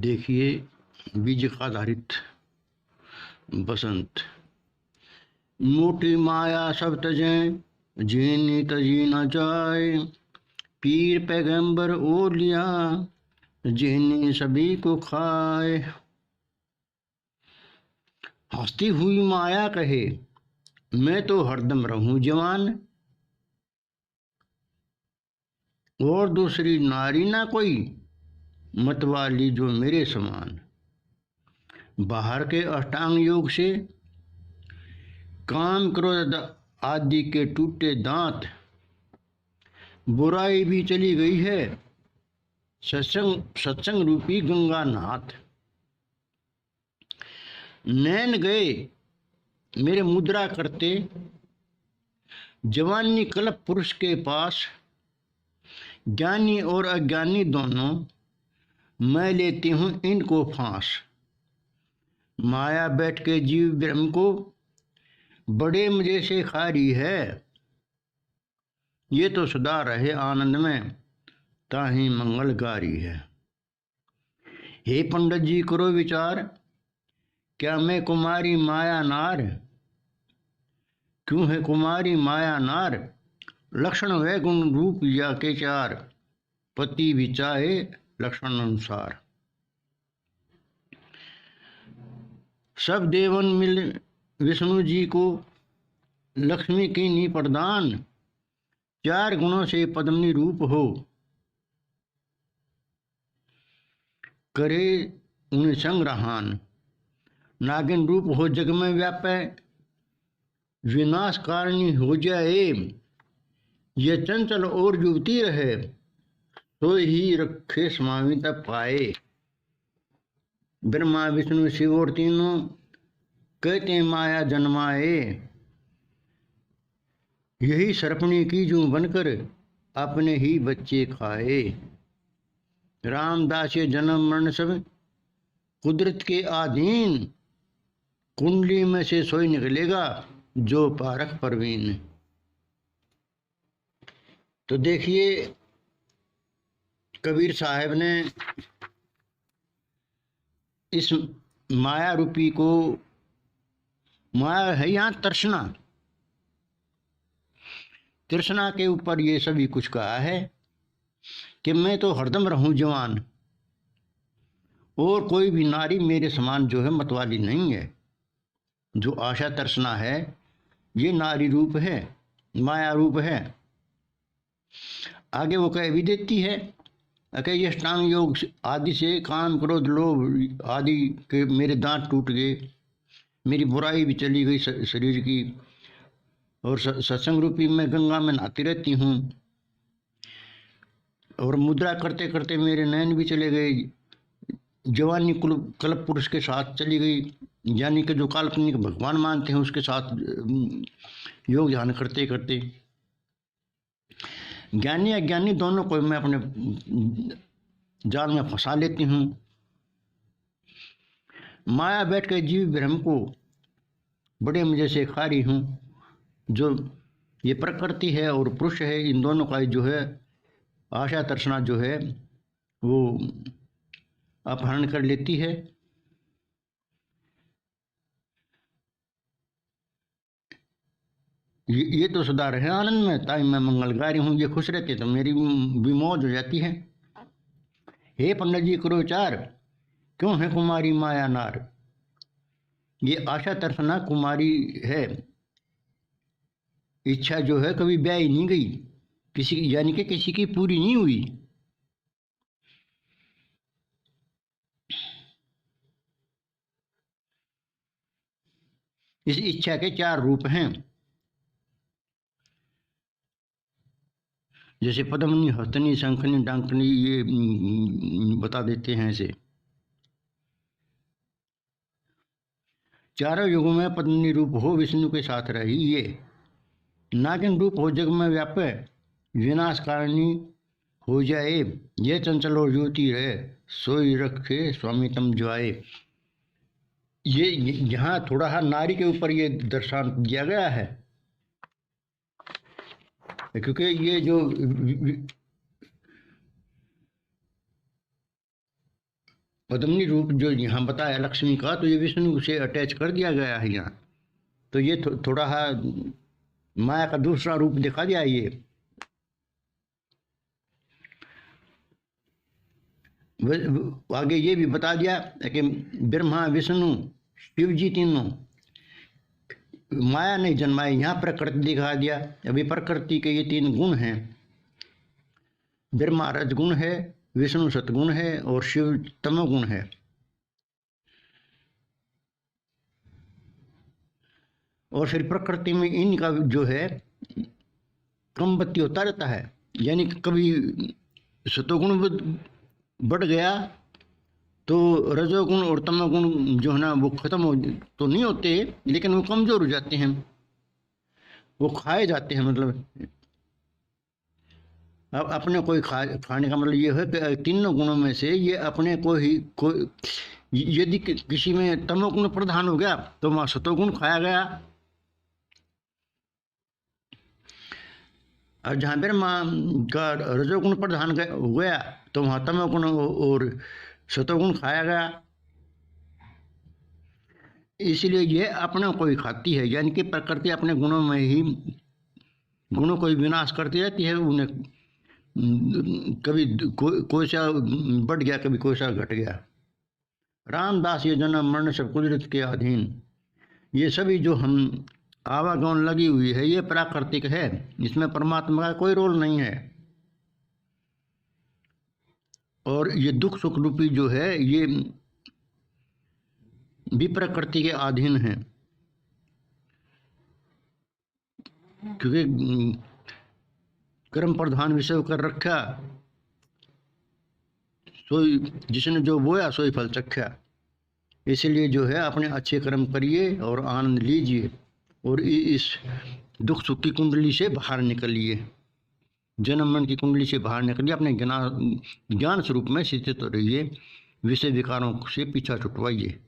देखिए बीज का आधारित बसंत। मोटी माया सब तजें, जीनी तजी न जाए। पीर पैगंबर ओलिया, जीनी सभी को खाए। हंसती हुई माया कहे, मैं तो हरदम रहूं जवान। और दूसरी नारी ना कोई, मतवाली जो मेरे समान। बाहर के अष्टांग योग से काम क्रोध आदि के टूटे दांत। बुराई भी चली गई है, सत्संग रूपी गंगानाथ। नैन गए मेरे मुद्रा करते, जवानी कल्प पुरुष के पास। ज्ञानी और अज्ञानी दोनों, मैं लेती हूं इनको फांस। माया बैठ के जीव ब्रह्म को, बड़े मजे से खा रही है। ये तो सदा रहे आनंद में, ताही मंगलकारी है। हे पंडित जी करो विचार, क्या मैं कुमारी माया नार? क्यों है कुमारी माया नार? लक्षण व गुण रूप या के चार, पति भी चाहे लक्षण अनुसार। सब देवन मिल विष्णु जी को, लक्ष्मी की नी प्रदान। चार गुणों से पद्मनी रूप हो, करे उन्हें संग्रहान। नागिन रूप हो जग में व्यापे, विनाश कारणी हो जाए। ये चंचल और युवती रहे, तो ही रखे स्वामी तब पाए। ब्रह्मा विष्णु शिव और तीनों, कहते माया जन्माए। यही सर्पणी की जू बनकर, अपने ही बच्चे खाए। रामदास जन्म मरण सब, कुदरत के अधीन। कुंडली में से सोई निकलेगा, जो पारख परवीन। तो देखिए कबीर साहब ने इस माया रूपी को, माया है यहाँ तृष्णा, तृष्णा के ऊपर ये सभी कुछ कहा है कि मैं तो हरदम रहूं जवान। और कोई भी नारी मेरे समान जो है मतवाली नहीं है। जो आशा तृष्णा है, ये नारी रूप है, माया रूप है। आगे वो कह भी देती है कि ये अष्टांग योग आदि से काम क्रोध लोभ आदि के मेरे दांत टूट गए, मेरी बुराई भी चली गई शरीर की। और सत्संग रूपी मैं गंगा में नहाती रहती हूँ। और मुद्रा करते करते मेरे नैन भी चले गए। जवानी कल्प पुरुष के साथ चली गई, यानी कि जो काल्पनिक भगवान मानते हैं उसके साथ योग ध्यान करते करते। ज्ञानी अज्ञानी दोनों को मैं अपने जाल में फंसा लेती हूँ। माया बैठ के जीव ब्रह्म को, बड़े मजे से खा रही हूँ। जो ये प्रकृति है और पुरुष है, इन दोनों का जो है आशा तृष्णा जो है वो अपहरण कर लेती है। ये तो सदा रहे आनंद में, ताई मैं मंगलकारी हूँ। ये खुश रहते तो मेरी भी मौज हो जाती है। हे पंडित जी करो विचार, क्यों है कुमारी माया नार? ये आशा तृष्णा कुमारी है। इच्छा जो है कभी ब्याह ही नहीं गई, किसी यानी कि किसी की पूरी नहीं हुई। इस इच्छा के चार रूप हैं, जैसे पद्मनी हस्तनी शंखनी डांकनी, ये बता देते हैं ऐसे। चारों युगों में पद्मनी रूप हो विष्णु के साथ रही ये। नागिन रूप हो जग में व्यापे, विनाश कारणी हो जाए। ये चंचल और ज्योति रहे, सोई रखे स्वामी तम जाए। ये यहाँ थोड़ा सा नारी के ऊपर ये दर्शान दिया गया है, क्योंकि ये जो पद्मिनी रूप जो यहाँ बताया लक्ष्मी का, तो ये विष्णु से अटैच कर दिया गया है यहाँ। तो ये थोड़ा माया का दूसरा रूप दिखा दिया ये। आगे ये भी बता दिया कि ब्रह्मा विष्णु शिव जी तीनों माया नहीं जन्माए, यहाँ प्रकृति दिखा दिया। अभी प्रकृति के ये 3 गुण हैं, ब्रह्मा रजगुण है, विष्णु सतगुण है और शिव तमोगुण है। और फिर प्रकृति में इनका जो है क्रमबद्ध होता रहता है, यानी कभी सतोगुण बढ़ गया तो रजोगुण और तमोगुण जो है ना वो खत्म हो तो नहीं होते, लेकिन वो कमजोर हो जाते हैं, वो खाए जाते हैं। मतलब अब अपने कोई खाने का मतलब ये है कि तीनों गुणों में से ये अपने को ही कोई, यदि किसी में तमोगुण प्रधान हो गया तो वहाँ सतोगुण खाया गया, और जहाँ ब्रह्मा का रजोगुण प्रधान हो गया तो वहाँ तमोगुण और सतोगुण खाया गया। इसलिए ये अपने को ही खाती है, यानी कि प्रकृति अपने गुणों में ही गुणों को ही विनाश करती रहती है। उन्हें कभी कोई सा बढ़ गया, कभी कोई सा घट गया। रामदास ये जन्म मरण सब कुदरत के अधीन, ये सभी जो हम आवागमन लगी हुई है ये प्राकृतिक है, इसमें परमात्मा का कोई रोल नहीं है। और ये दुख सुख रूपी जो है ये भी प्रकृति के अधीन है, क्योंकि कर्म प्रधान विषय कर रखा, सोई जिसने जो बोया सोई फल चखा। इसलिए जो है अपने अच्छे कर्म करिए और आनंद लीजिए और इस दुख सुख की कुंडली से बाहर निकलिए, जन्म मरण की कुंडली से बाहर निकलिए, अपने ज्ञान स्वरूप में स्थित रहिए, विषय विकारों से पीछा छुटवाइए।